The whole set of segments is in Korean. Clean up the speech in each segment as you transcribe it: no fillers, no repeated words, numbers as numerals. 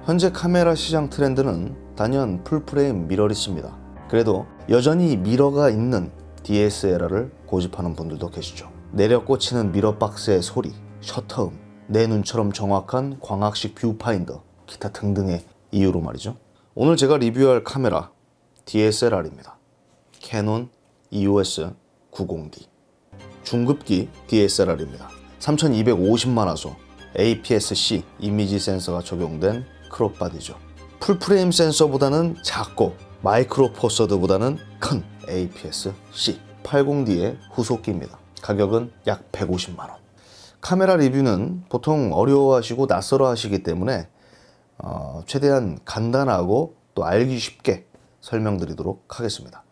현재 카메라 시장 트렌드는 단연 풀프레임 미러리스입니다. 그래도 여전히 미러가 있는 DSLR을 고집하는 분들도 계시죠. 내려 꽂히는 미러박스의 소리, 셔터음, 내 눈처럼 정확한 광학식 뷰파인더, 기타 등등의 이유로 말이죠. 오늘 제가 리뷰할 카메라 DSLR입니다. 캐논 EOS 90D 중급기 DSLR입니다. 3250만화소 APS-C 이미지 센서가 적용된 크롭 바디죠. 풀프레임 센서보다는 작고 마이크로 포서드보다는 큰 APS-C 80D의 후속기입니다. 가격은 약 150만원. 카메라 리뷰는 보통 어려워하시고 낯설어 하시기 때문에 최대한 간단하고 또 알기 쉽게 설명드리도록 하겠습니다.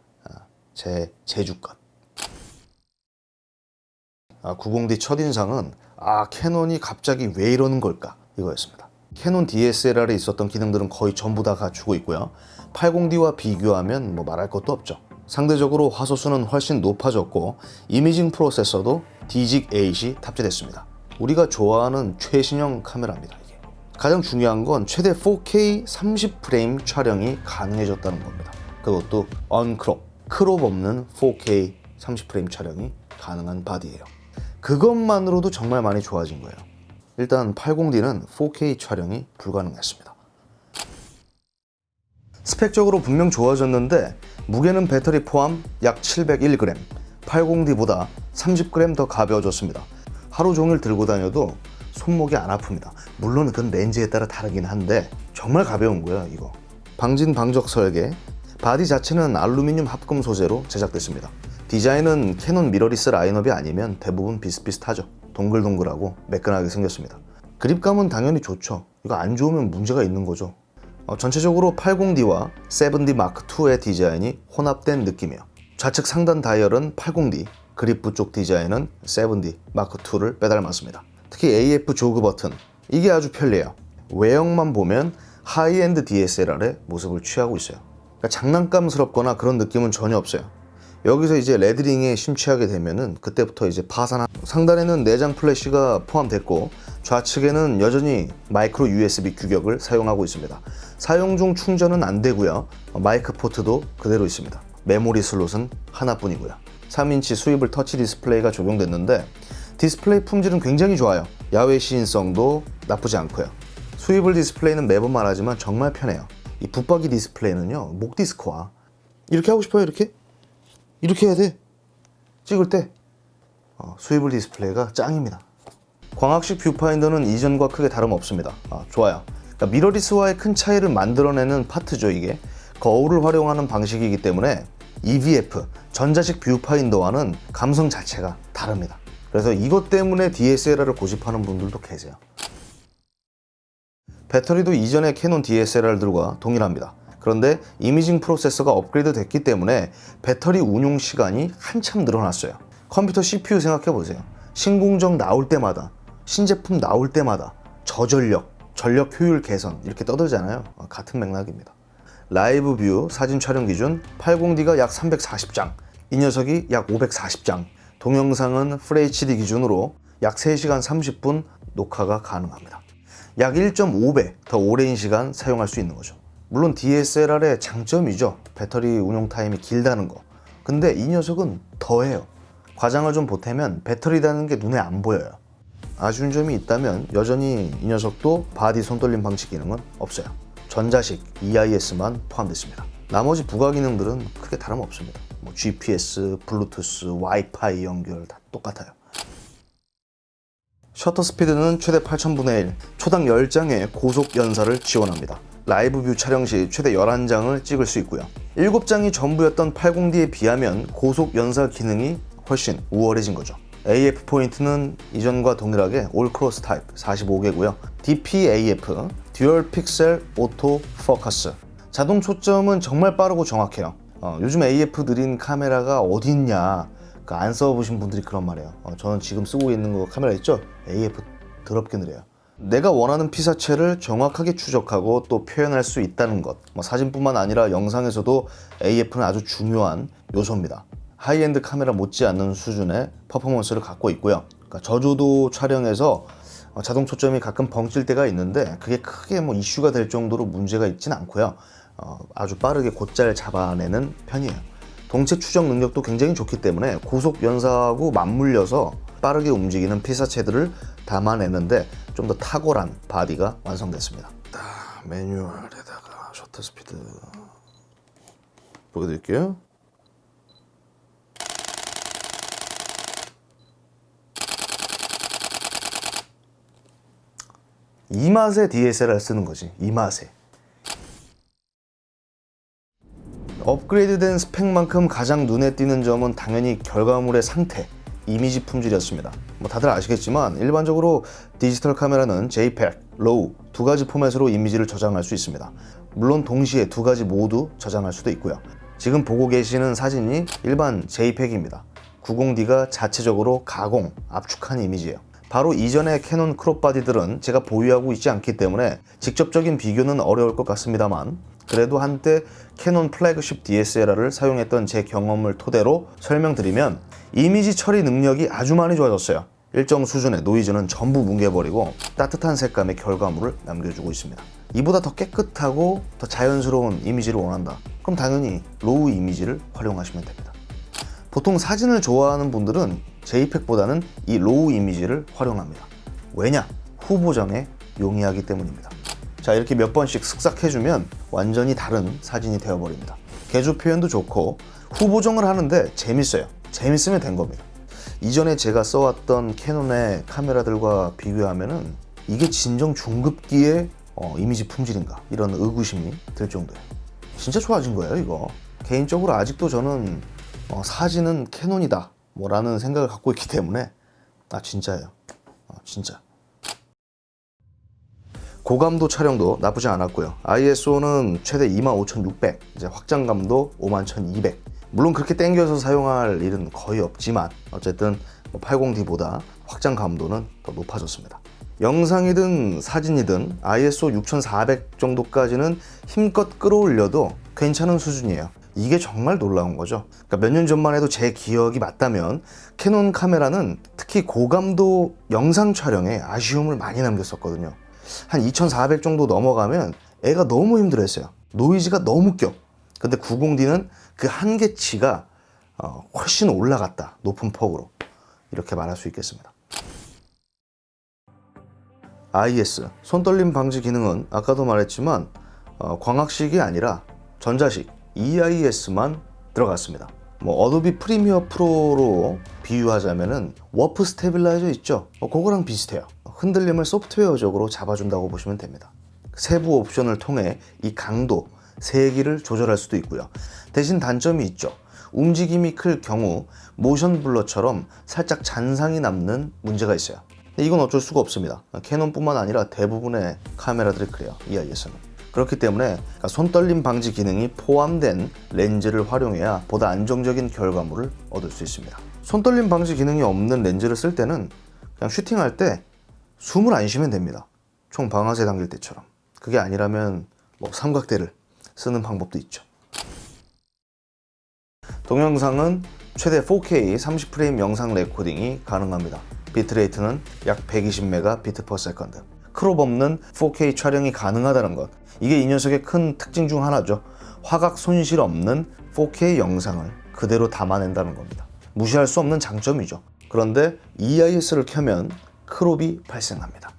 제 제주껏. 90D 첫인상은 캐논이 갑자기 왜 이러는 걸까 이거였습니다. 캐논 DSLR에 있었던 기능들은 거의 전부 다 갖추고 있고요. 80D와 비교하면 말할 것도 없죠. 상대적으로 화소수는 훨씬 높아졌고 이미징 프로세서도 DZIC-8이 탑재됐습니다. 우리가 좋아하는 최신형 카메라입니다. 이게. 가장 중요한 건 최대 4K 30프레임 촬영이 가능해졌다는 겁니다. 그것도 언크롭, 크롭 없는 4K 30프레임 촬영이 가능한 바디예요. 그것만으로도 정말 많이 좋아진 거예요. 일단 80D는 4K 촬영이 불가능했습니다. 스펙적으로 분명 좋아졌는데 무게는 배터리 포함 약 701g, 80D보다 30g 더 가벼워졌습니다. 하루 종일 들고 다녀도 손목이 안 아픕니다. 물론 그건 렌즈에 따라 다르긴 한데 정말 가벼운 거예요, 이거. 방진 방적 설계, 바디 자체는 알루미늄 합금 소재로 제작됐습니다. 디자인은 캐논 미러리스 라인업이 아니면 대부분 비슷비슷하죠. 동글동글하고 매끈하게 생겼습니다. 그립감은 당연히 좋죠. 이거 안 좋으면 문제가 있는 거죠. 전체적으로 80D와 7D M2의 디자인이 혼합된 느낌이에요. 좌측 상단 다이얼은 80D, 그립부 쪽 디자인은 7D M2를 빼닮았습니다. 특히 AF 조그 버튼, 이게 아주 편리해요. 외형만 보면 하이엔드 DSLR의 모습을 취하고 있어요. 그러니까 장난감스럽거나 그런 느낌은 전혀 없어요. 여기서 이제 레드링에 심취하게 되면은 그때부터 이제 파산한. 상단에는 내장 플래시가 포함됐고 좌측에는 여전히 마이크로 USB 규격을 사용하고 있습니다. 사용 중 충전은 안 되고요. 마이크 포트도 그대로 있습니다. 메모리 슬롯은 하나뿐이고요. 3인치 수입을 터치 디스플레이가 적용됐는데 디스플레이 품질은 굉장히 좋아요. 야외 시인성도 나쁘지 않고요. 수입을 디스플레이는 매번 말하지만 정말 편해요. 이 붙박이 디스플레이는요, 목 디스크와 이렇게 하고 싶어요. 이렇게 해야 돼. 찍을 때 수입을 디스플레이가 짱입니다. 광학식 뷰파인더는 이전과 크게 다름없습니다. 좋아요. 그러니까 미러리스와의 큰 차이를 만들어내는 파트죠. 이게 거울을 활용하는 방식이기 때문에 EVF, 전자식 뷰파인더와는 감성 자체가 다릅니다. 그래서 이것 때문에 DSLR을 고집하는 분들도 계세요. 배터리도 이전의 캐논 DSLR들과 동일합니다. 그런데 이미징 프로세서가 업그레이드 됐기 때문에 배터리 운용 시간이 한참 늘어났어요. 컴퓨터 CPU 생각해 보세요. 신공정 나올 때마다, 신제품 나올 때마다 저전력, 전력 효율 개선 이렇게 떠들잖아요. 같은 맥락입니다. 라이브 뷰 사진 촬영 기준 80D가 약 340장, 이 녀석이 약 540장, 동영상은 FHD 기준으로 약 3시간 30분 녹화가 가능합니다. 약 1.5배 더 오랜 시간 사용할 수 있는 거죠. 물론 DSLR의 장점이죠. 배터리 운용 타임이 길다는 거. 근데 이 녀석은 더해요. 과장을 좀 보태면 배터리라는 게 눈에 안 보여요. 아쉬운 점이 있다면 여전히 이 녀석도 바디 손떨림 방치 기능은 없어요. 전자식 EIS만 포함됐습니다. 나머지 부가 기능들은 크게 다름없습니다. GPS, 블루투스, 와이파이 연결 다 똑같아요. 셔터 스피드는 최대 8000분의 1, 초당 10장의 고속 연사를 지원합니다. 라이브 뷰 촬영 시 최대 11장을 찍을 수 있고요. 7장이 전부였던 80D에 비하면 고속 연사 기능이 훨씬 우월해진 거죠. AF 포인트는 이전과 동일하게 올 크로스 타입 45개고요. DPAF, 듀얼 픽셀 오토 포커스. 자동 초점은 정말 빠르고 정확해요. 요즘 AF 느린 카메라가 어디 있냐, 안 써보신 분들이 그런 말이에요. 저는 지금 쓰고 있는 거 카메라 있죠? AF 더럽게 느려요. 내가 원하는 피사체를 정확하게 추적하고 또 표현할 수 있다는 것, 사진뿐만 아니라 영상에서도 AF는 아주 중요한 요소입니다. 하이엔드 카메라 못지않는 수준의 퍼포먼스를 갖고 있고요. 그러니까 저조도 촬영에서 자동 초점이 가끔 벙찔 때가 있는데 그게 크게 뭐 이슈가 될 정도로 문제가 있진 않고요. 아주 빠르게 곧잘 잡아내는 편이에요. 동체 추적 능력도 굉장히 좋기 때문에 고속 연사하고 맞물려서 빠르게 움직이는 피사체들을 담아내는데 좀 더 탁월한 바디가 완성됐습니다. 매뉴얼에다가 셔터 스피드 보여드릴게요. 이 맛에 DSLR 쓰는 거지. 이 맛에. 업그레이드된 스펙만큼 가장 눈에 띄는 점은 당연히 결과물의 상태, 이미지 품질이었습니다. 뭐 다들 아시겠지만 일반적으로 디지털 카메라는 JPEG, RAW 두 가지 포맷으로 이미지를 저장할 수 있습니다. 물론 동시에 두 가지 모두 저장할 수도 있고요. 지금 보고 계시는 사진이 일반 JPEG입니다. 90D가 자체적으로 가공, 압축한 이미지예요. 바로 이전의 캐논 크롭바디들은 제가 보유하고 있지 않기 때문에 직접적인 비교는 어려울 것 같습니다만 그래도 한때 캐논 플래그십 DSLR을 사용했던 제 경험을 토대로 설명드리면 이미지 처리 능력이 아주 많이 좋아졌어요. 일정 수준의 노이즈는 전부 뭉개버리고 따뜻한 색감의 결과물을 남겨주고 있습니다. 이보다 더 깨끗하고 더 자연스러운 이미지를 원한다. 그럼 당연히 로우 이미지를 활용하시면 됩니다. 보통 사진을 좋아하는 분들은 JPEG보다는 이 로우 이미지를 활용합니다. 왜냐? 후보정에 용이하기 때문입니다. 자, 이렇게 몇 번씩 쓱싹해주면 완전히 다른 사진이 되어버립니다. 개조 표현도 좋고 후보정을 하는데 재밌어요. 재밌으면 된 겁니다. 이전에 제가 써왔던 캐논의 카메라들과 비교하면은 이게 진정 중급기의 이미지 품질인가 이런 의구심이 들 정도예요. 진짜 좋아진 거예요, 이거. 개인적으로 아직도 저는 사진은 캐논이다 라는 생각을 갖고 있기 때문에 진짜예요. 진짜. 고감도 촬영도 나쁘지 않았고요. ISO는 최대 25600, 이제 확장감도 51200. 물론 그렇게 땡겨서 사용할 일은 거의 없지만 어쨌든 80D보다 확장 감도는 더 높아졌습니다. 영상이든 사진이든 ISO 6400 정도까지는 힘껏 끌어올려도 괜찮은 수준이에요. 이게 정말 놀라운 거죠. 그러니까 몇 년 전만 해도 제 기억이 맞다면 캐논 카메라는 특히 고감도 영상 촬영에 아쉬움을 많이 남겼었거든요. 한 2400 정도 넘어가면 애가 너무 힘들어했어요. 노이즈가 너무 껴. 근데 90D는 그 한계치가 훨씬 올라갔다. 높은 폭으로. 이렇게 말할 수 있겠습니다. IS, 손떨림 방지 기능은 아까도 말했지만 광학식이 아니라 전자식 EIS만 들어갔습니다. 어도비 프리미어 프로로 비유하자면은 워프 스테빌라이저 있죠? 그거랑 비슷해요. 흔들림을 소프트웨어적으로 잡아준다고 보시면 됩니다. 세부 옵션을 통해 이 강도, 세기를 조절할 수도 있고요. 대신 단점이 있죠. 움직임이 클 경우 모션 블러처럼 살짝 잔상이 남는 문제가 있어요. 근데 이건 어쩔 수가 없습니다. 캐논뿐만 아니라 대부분의 카메라들이 그래요. EIS는. 그렇기 때문에 손떨림 방지 기능이 포함된 렌즈를 활용해야 보다 안정적인 결과물을 얻을 수 있습니다. 손떨림 방지 기능이 없는 렌즈를 쓸 때는 그냥 슈팅할 때 숨을 안 쉬면 됩니다. 총 방아쇠 당길 때처럼. 그게 아니라면 삼각대를 쓰는 방법도 있죠. 동영상은 최대 4K 30프레임 영상 레코딩이 가능합니다. 비트레이트는 약 120Mbps. 크롭 없는 4K 촬영이 가능하다는 것. 이게 이 녀석의 큰 특징 중 하나죠. 화각 손실 없는 4K 영상을 그대로 담아낸다는 겁니다. 무시할 수 없는 장점이죠. 그런데 EIS를 켜면 크롭이 발생합니다.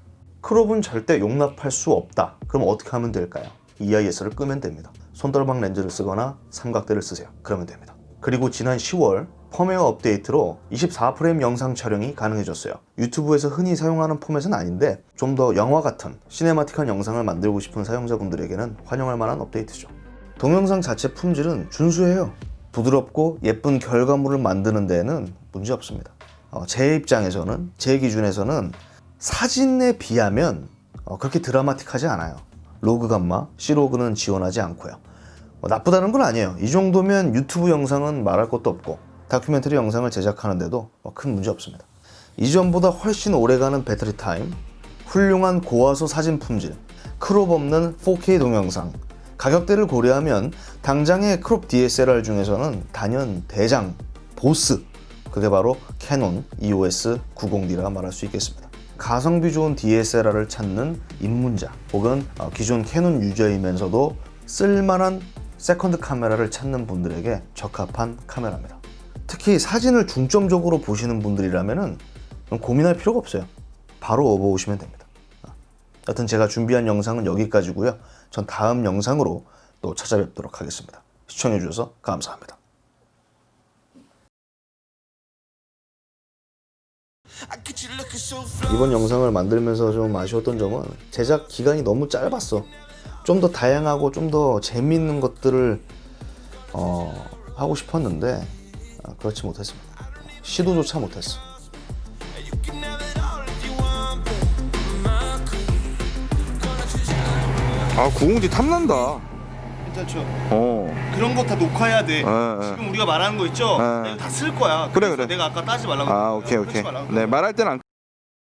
크롭은 절대 용납할 수 없다. 그럼 어떻게 하면 될까요? EIS를 끄면 됩니다. 손떨방 렌즈를 쓰거나 삼각대를 쓰세요. 그러면 됩니다. 그리고 지난 10월 펌웨어 업데이트로 24프레임 영상 촬영이 가능해졌어요. 유튜브에서 흔히 사용하는 포맷은 아닌데 좀 더 영화 같은 시네마틱한 영상을 만들고 싶은 사용자분들에게는 환영할 만한 업데이트죠. 동영상 자체 품질은 준수해요. 부드럽고 예쁜 결과물을 만드는 데에는 문제 없습니다. 제 입장에서는, 제 기준에서는 사진에 비하면 그렇게 드라마틱하지 않아요. 로그 감마, C로그는 지원하지 않고요. 나쁘다는 건 아니에요. 이 정도면 유튜브 영상은 말할 것도 없고 다큐멘터리 영상을 제작하는데도 큰 문제 없습니다. 이전보다 훨씬 오래가는 배터리 타임, 훌륭한 고화소 사진 품질, 크롭 없는 4K 동영상, 가격대를 고려하면 당장의 크롭 DSLR 중에서는 단연 대장, 보스, 그게 바로 캐논 EOS 90D라 말할 수 있겠습니다. 가성비 좋은 DSLR을 찾는 입문자 혹은 기존 캐논 유저이면서도 쓸만한 세컨드 카메라를 찾는 분들에게 적합한 카메라입니다. 특히 사진을 중점적으로 보시는 분들이라면 고민할 필요가 없어요. 바로 업어오시면 됩니다. 여튼 제가 준비한 영상은 여기까지고요. 전 다음 영상으로 또 찾아뵙도록 하겠습니다. 시청해주셔서 감사합니다. 이번 영상을 만들면서 좀 아쉬웠던 점은 제작 기간이 너무 짧았어. 좀 더 다양하고 좀 더 재미있는 것들을 하고 싶었는데 그렇지 못했습니다. 시도조차 못했어. 아 950D 탐난다. 괜찮죠? 어. 그런 거 다 녹화해야 돼. 예. 지금 우리가 말하는 거 있죠? 예. 이거 다 쓸 거야. 그래, 그래서 그래. 내가 아까 따지 말라고 아 했거든요. 오케이. 그러지 말라고 네 말할 때는 안